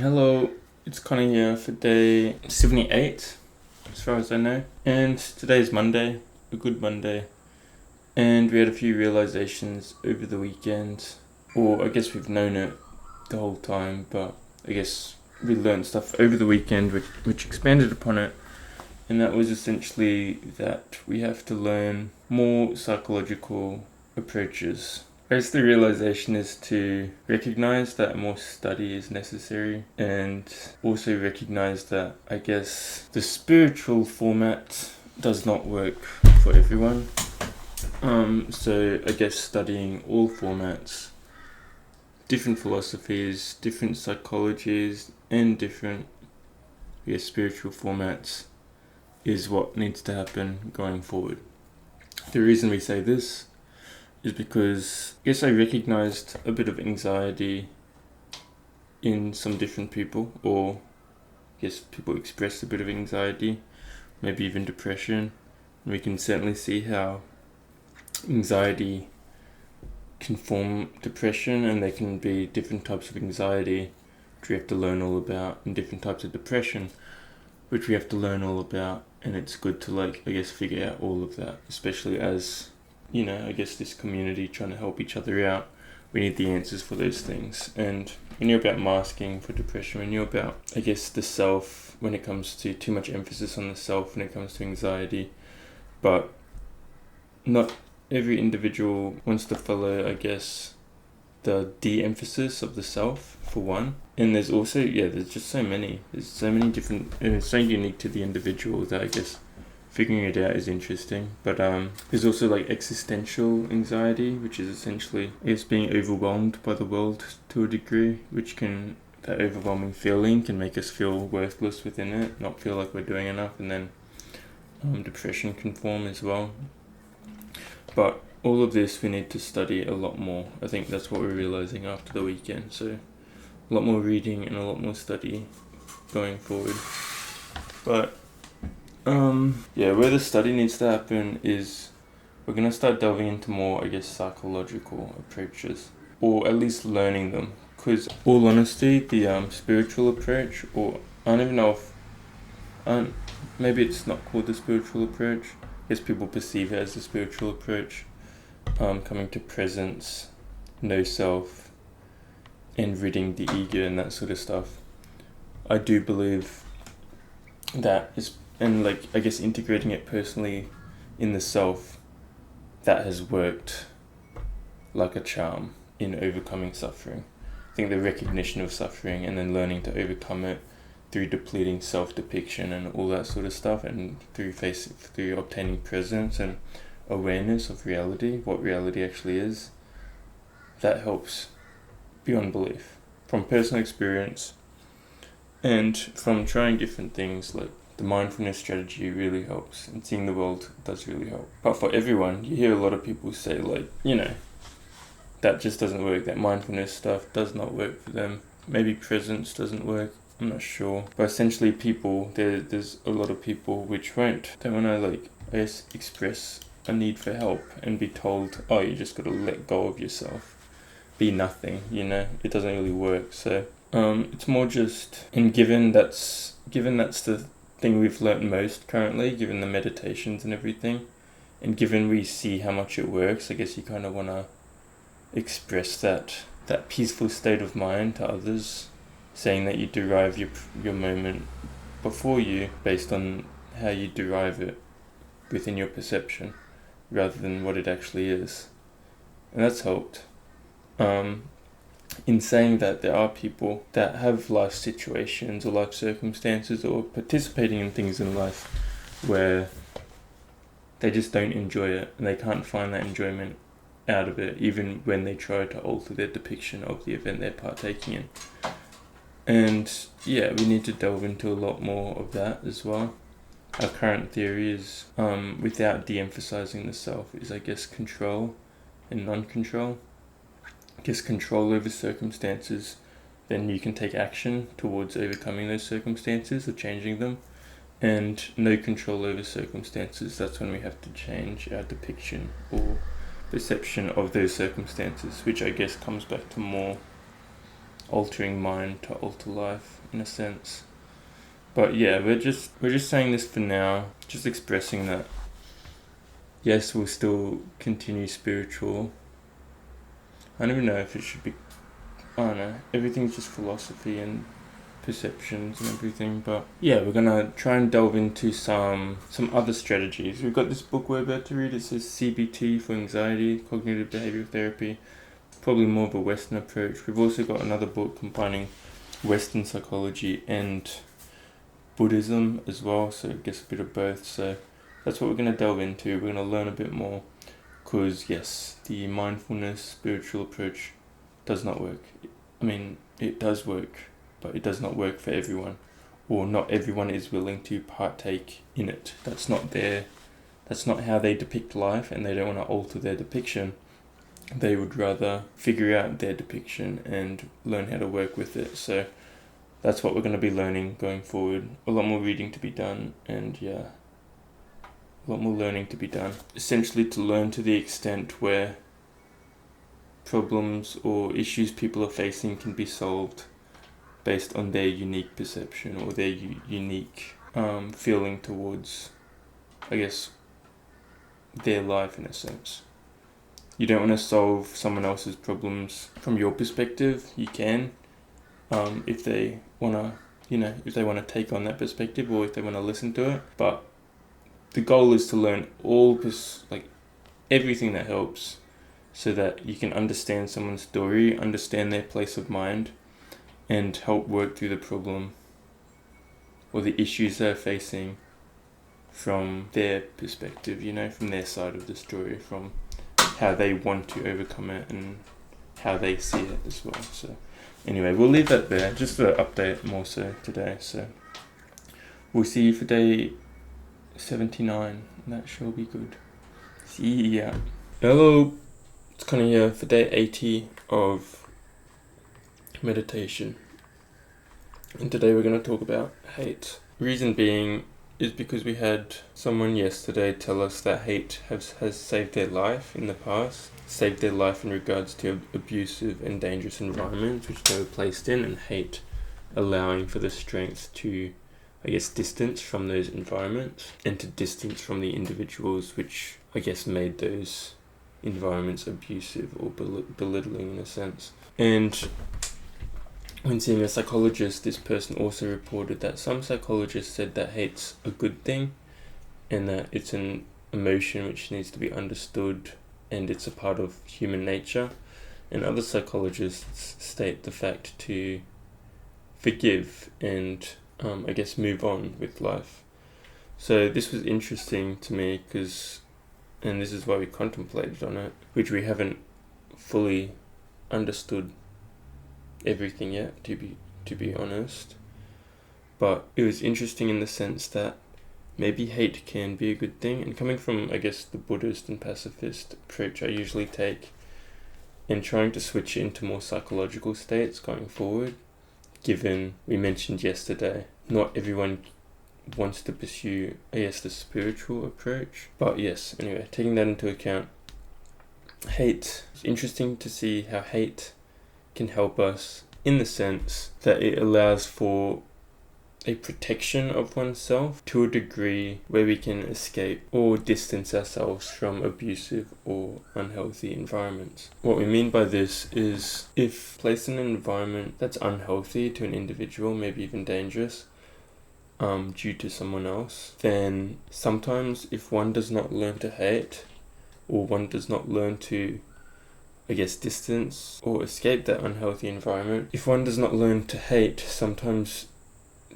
Hello, it's Connie here for day 78, as far as I know. And today is Monday, a good Monday. And we had a few realizations over the weekend. Or I guess we've known it the whole time, but I guess we learned stuff over the weekend which expanded upon it. And that was essentially that we have to learn more psychological approaches. I guess the realization is to recognize that more study is necessary and also recognize that I guess the spiritual format does not work for everyone. So I guess studying all formats, different philosophies, different psychologies, and different spiritual formats is what needs to happen going forward. The reason we say this is because I guess I recognized a bit of anxiety in some different people, or I guess people express a bit of anxiety, maybe even depression. And we can certainly see how anxiety can form depression, and there can be different types of anxiety which we have to learn all about, and different types of depression which we have to learn all about. And it's good to figure out all of that, especially as this community trying to help each other out. We need the answers for those things. And we knew about masking for depression. We knew about, the self when it comes to too much emphasis on the self when it comes to anxiety. But not every individual wants to follow, the de-emphasis of the self, for one. And there's also, there's just so many. There's so many different, and it's so unique to the individual that figuring it out is interesting. But there's also existential anxiety, which is essentially being overwhelmed by the world to a degree, that overwhelming feeling can make us feel worthless within it, not feel like we're doing enough, and then depression can form as well. But all of this we need to study a lot more. I think that's what we're realizing after the weekend. So a lot more reading and a lot more study going forward. But where the study needs to happen is we're going to start delving into more, psychological approaches, or at least learning them. Because, all honesty, the spiritual approach, or I don't even know if, maybe it's not called the spiritual approach. I guess people perceive it as the spiritual approach, coming to presence, no self, and ridding the ego and that sort of stuff. I do believe that is, and integrating it personally in the self, that has worked like a charm in overcoming suffering. I think the recognition of suffering and then learning to overcome it through depleting self-depiction and all that sort of stuff, and through obtaining presence and awareness of reality, what reality actually is, that helps beyond belief. From personal experience and from trying different things, the mindfulness strategy really helps, and seeing the world does really help. But for everyone, you hear a lot of people say that just doesn't work, that mindfulness stuff does not work for them. Maybe presence doesn't work, I'm not sure. But essentially there's a lot of people which don't want to express a need for help and be told, oh, you just got to let go of yourself, be nothing, it doesn't really work. So it's more just, and given that's the thing we've learnt most currently, given the meditations and everything, and given we see how much it works, I guess you kind of want to express that peaceful state of mind to others, saying that you derive your moment before you based on how you derive it within your perception rather than what it actually is. And that's helped. In saying that, there are people that have life situations or life circumstances or participating in things in life where they just don't enjoy it, and they can't find that enjoyment out of it, even when they try to alter their depiction of the event they're partaking in. And we need to delve into a lot more of that as well. Our current theory is, without de-emphasizing the self, is control and non-control. Control over circumstances, then you can take action towards overcoming those circumstances or changing them. And no control over circumstances, that's when we have to change our depiction or perception of those circumstances, which I guess comes back to more altering mind to alter life in a sense. But yeah, we're just saying this for now, just expressing that yes, we'll still continue spiritual. I don't even know if it should be, I don't know, everything's just philosophy and perceptions and everything, but yeah, we're gonna try and delve into some other strategies. We've got this book we're about to read. It says CBT for anxiety, cognitive behavioral therapy, probably more of a Western approach. We've also got another book combining Western psychology and Buddhism as well, so I guess a bit of both. So that's what we're going to delve into. We're going to learn a bit more, because yes, the mindfulness spiritual approach does not work. I mean, it does work, but it does not work for everyone, or not everyone is willing to partake in it. That's not how they depict life, and they don't want to alter their depiction. They would rather figure out their depiction and learn how to work with it. So that's what we're going to be learning going forward. A lot more reading to be done, and yeah, a lot more learning to be done. Essentially to learn to the extent where problems or issues people are facing can be solved based on their unique perception or their unique feeling towards, I guess, their life in a sense. You don't want to solve someone else's problems from your perspective. You can, if they want to take on that perspective, or if they want to listen to it. But the goal is to learn everything that helps, so that you can understand someone's story, understand their place of mind, and help work through the problem or the issues they're facing from their perspective, from their side of the story, from how they want to overcome it and how they see it as well. So anyway, we'll leave that there, just to update more so today. So we'll see you for day 79, and that shall be good. See ya. Hello, it's Connor here for day 80 of meditation. And today we're going to talk about hate. Reason being is because we had someone yesterday tell us that hate has saved their life in the past, saved their life in regards to abusive and dangerous environments which they were placed in, and hate allowing for the strength to, I guess, distance from those environments and to distance from the individuals which, I guess, made those environments abusive or belittling in a sense. And when seeing a psychologist, this person also reported that some psychologists said that hate's a good thing and that it's an emotion which needs to be understood and it's a part of human nature. And other psychologists state the fact to forgive and, I guess, move on with life. So this was interesting to me and this is why we contemplated on it, which we haven't fully understood everything yet, to be honest. But it was interesting in the sense that maybe hate can be a good thing. And coming from, I guess, the Buddhist and pacifist approach I usually take, and trying to switch into more psychological states going forward, given we mentioned yesterday, not everyone wants to pursue, I guess, the spiritual approach. But yes, anyway, taking that into account, hate, it's interesting to see how hate can help us in the sense that it allows for a protection of oneself to a degree where we can escape or distance ourselves from abusive or unhealthy environments. What we mean by this is, if placed in an environment that's unhealthy to an individual, maybe even dangerous, due to someone else, then sometimes if one does not learn to hate, or one does not learn to, I guess, distance or escape that unhealthy environment, if one does not learn to hate, sometimes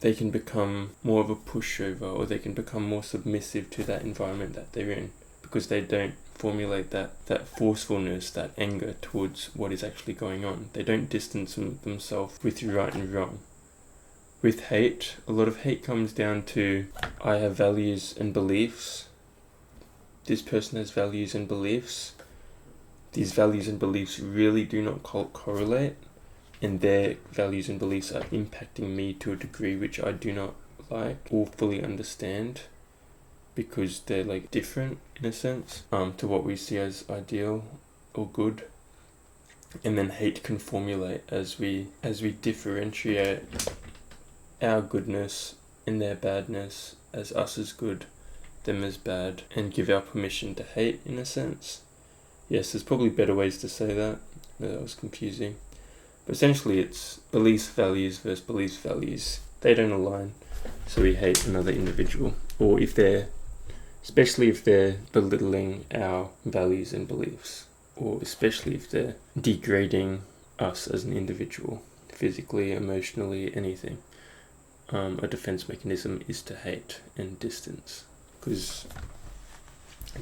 they can become more of a pushover, or they can become more submissive to that environment that they're in, because they don't formulate that forcefulness, that anger towards what is actually going on. They don't distance themselves with right and wrong. With hate, a lot of hate comes down to, I have values and beliefs, this person has values and beliefs, these values and beliefs really do not correlate, and their values and beliefs are impacting me to a degree which I do not like or fully understand, because they're different in a sense to what we see as ideal or good. And then hate can formulate as we differentiate our goodness and their badness, as us as good, them as bad, and give our permission to hate, in a sense. Yes, there's probably better ways to say that. That was confusing. But essentially it's beliefs, values versus beliefs, values. They don't align, so we hate another individual. Or especially if they're belittling our values and beliefs. Or especially if they're degrading us as an individual, physically, emotionally, anything. A defense mechanism is to hate and distance, because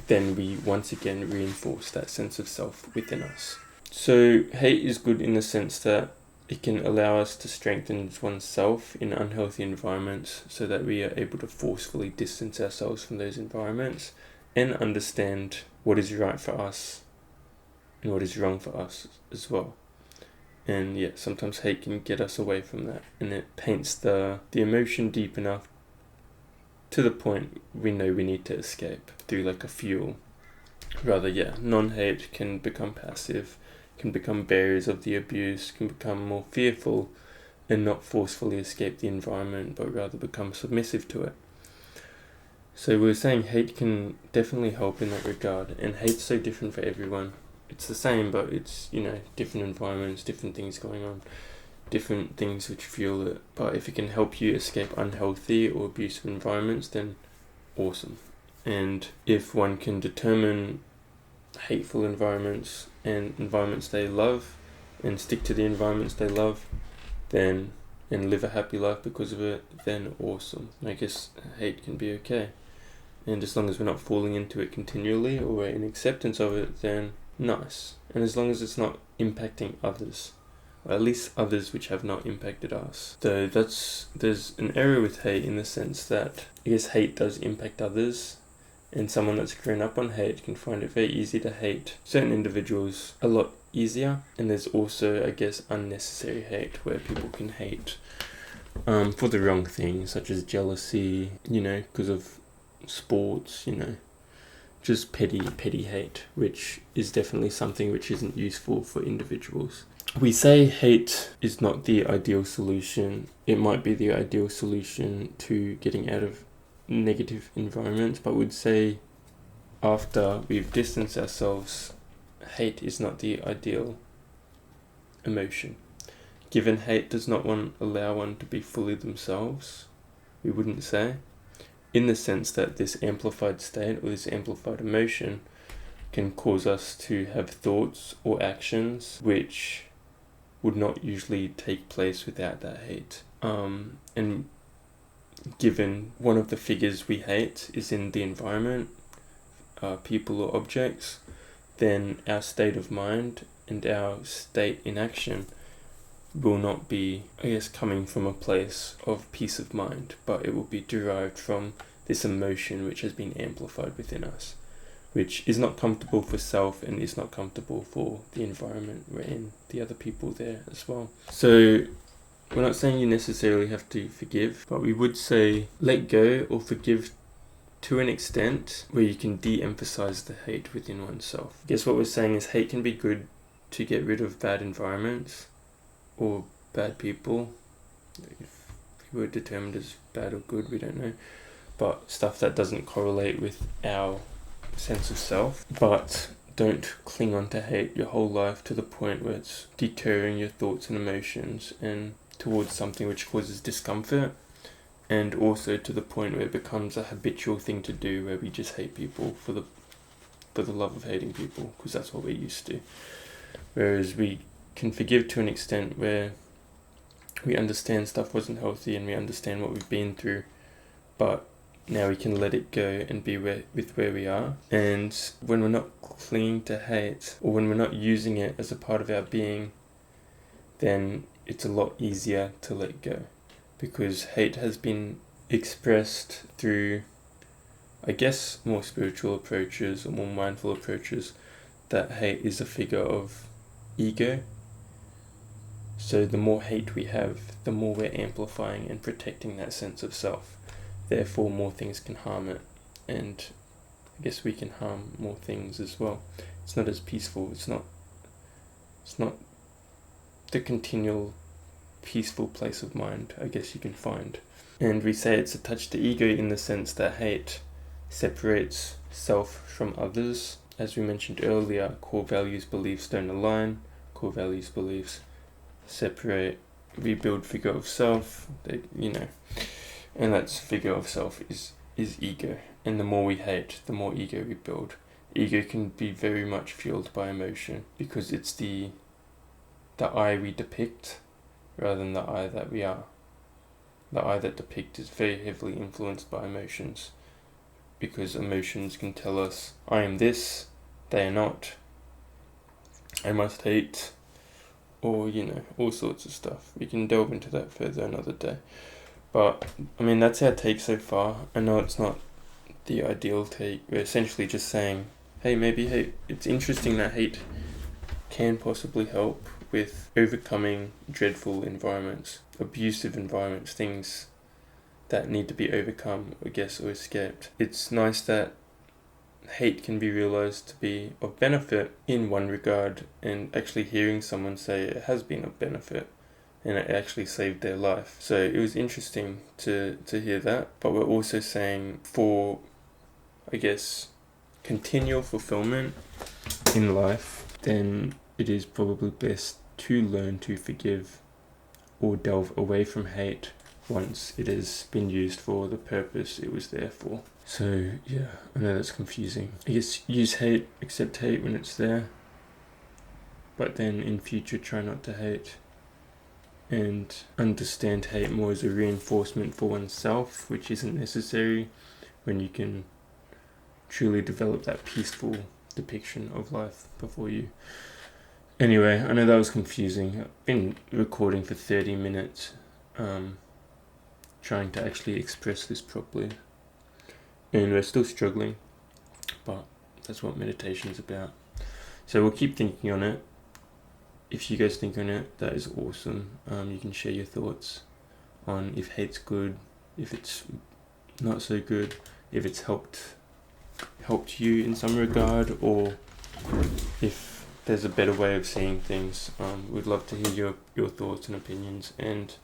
then we once again reinforce that sense of self within us. So hate is good in the sense that it can allow us to strengthen oneself in unhealthy environments, so that we are able to forcefully distance ourselves from those environments and understand what is right for us and what is wrong for us as well. And yeah, sometimes hate can get us away from that, and it paints the emotion deep enough to the point we know we need to escape through like a fuel. Rather, non-hate can become passive, can become barriers of the abuse, can become more fearful and not forcefully escape the environment, but rather become submissive to it. So we're saying hate can definitely help in that regard, and hate's so different for everyone. It's the same, but it's, different environments, different things going on, different things which fuel it. But if it can help you escape unhealthy or abusive environments, then awesome. And if one can determine hateful environments and environments they love and stick to the environments they love, then and live a happy life because of it, then awesome. I guess hate can be okay. And as long as we're not falling into it continually or we're in acceptance of it, then nice. And as long as it's not impacting others, or at least others which have not impacted us. Though there's an error with hate in the sense that I guess hate does impact others, and someone that's grown up on hate can find it very easy to hate certain individuals a lot easier. And there's also, I guess, unnecessary hate, where people can hate for the wrong things, such as jealousy, because of sports, just petty hate, which is definitely something which isn't useful for individuals. We say hate is not the ideal solution. It might be the ideal solution to getting out of negative environments, but we'd say after we've distanced ourselves, hate is not the ideal emotion. Given hate does not allow one to be fully themselves, we wouldn't say, in the sense that this amplified state or this amplified emotion can cause us to have thoughts or actions which would not usually take place without that hate. And given one of the figures we hate is in the environment, people or objects, then our state of mind and our state in action will not be, coming from a place of peace of mind, but it will be derived from this emotion which has been amplified within us, which is not comfortable for self and is not comfortable for the environment we're in, the other people there as well. So we're not saying you necessarily have to forgive, but we would say let go or forgive to an extent where you can de-emphasize the hate within oneself. I guess what we're saying is hate can be good to get rid of bad environments or bad people. If we were determined as bad or good, we don't know. But stuff that doesn't correlate with our sense of self. But don't cling on to hate your whole life to the point where it's deterring your thoughts and emotions and towards something which causes discomfort, and also to the point where it becomes a habitual thing to do, where we just hate people for the love of hating people, because that's what we're used to. Whereas we can forgive to an extent where we understand stuff wasn't healthy and we understand what we've been through, but now we can let it go and be with where we are. And when we're not clinging to hate, or when we're not using it as a part of our being, then it's a lot easier to let go, because hate has been expressed through, I guess, more spiritual approaches or more mindful approaches, that hate is a figure of ego. So the more hate we have, the more we're amplifying and protecting that sense of self. Therefore, more things can harm it, and I guess we can harm more things as well. It's not as peaceful, it's not It's not the continual peaceful place of mind, I guess you can find. And we say it's attached to ego in the sense that hate separates self from others. As we mentioned earlier, core values, beliefs don't align. Core values, beliefs separate. We build figure of self, and that's figure of self is ego. And the more we hate, the more ego we build. Ego can be very much fueled by emotion because it's the I we depict rather than the I that we are. The I that depict is very heavily influenced by emotions because emotions can tell us, I am this, they are not, I must hate, or all sorts of stuff. We can delve into that further another day. But that's our take so far. I know it's not the ideal take. We're essentially just saying, hey, maybe hate. It's interesting that hate can possibly help with overcoming dreadful environments, abusive environments, things that need to be overcome, I guess, or escaped. It's nice that hate can be realized to be of benefit in one regard, and actually hearing someone say it has been of benefit and it actually saved their life. So it was interesting to hear that. But we're also saying for, I guess, continual fulfillment in life, then it is probably best to learn to forgive or delve away from hate once it has been used for the purpose it was there for. So yeah, I know that's confusing. I guess use hate, accept hate when it's there, but then in future try not to hate, and understand hate more as a reinforcement for oneself, which isn't necessary when you can truly develop that peaceful depiction of life before you. Anyway, I know that was confusing. I've been recording for 30 minutes, trying to actually express this properly. And we're still struggling, but that's what meditation's about. So we'll keep thinking on it. If you guys think on it, that is awesome. You can share your thoughts on if hate's good, if it's not so good, if it's helped you in some regard, or if there's a better way of seeing things. We'd love to hear your thoughts and opinions, and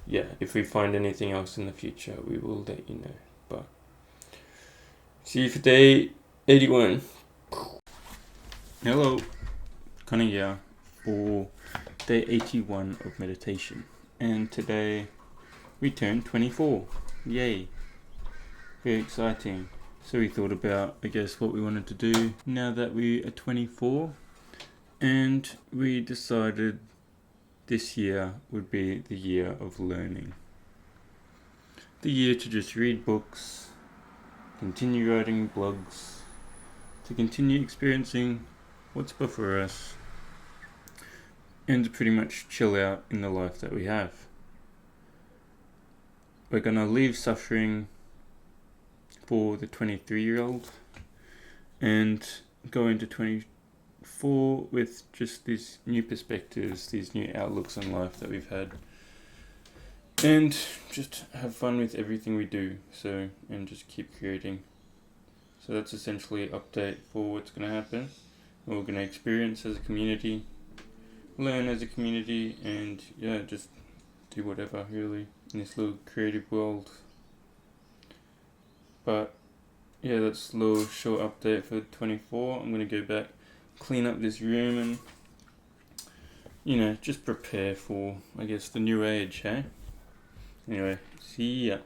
yeah, if we find anything else in the future, we will let you know. But see you for day 81. Hello, Connor here for day 81 of meditation, and today we turned 24. Yay, very exciting. So we thought about, I guess, what we wanted to do now that we are 24, and we decided this year would be the year of learning. The year to just read books, continue writing blogs, to continue experiencing what's before us, and to pretty much chill out in the life that we have. We're gonna leave suffering for the 23-year-old and go into 24 with just these new perspectives, these new outlooks on life that we've had, and just have fun with everything we do, and just keep creating. So that's essentially an update for what's going to happen, what we're going to experience as a community, learn as a community, and yeah, just do whatever really in this little creative world. But yeah, that's a little short update for 24. I'm going to go back, clean up this room, and just prepare for, I guess, the new age, hey? Anyway, see ya.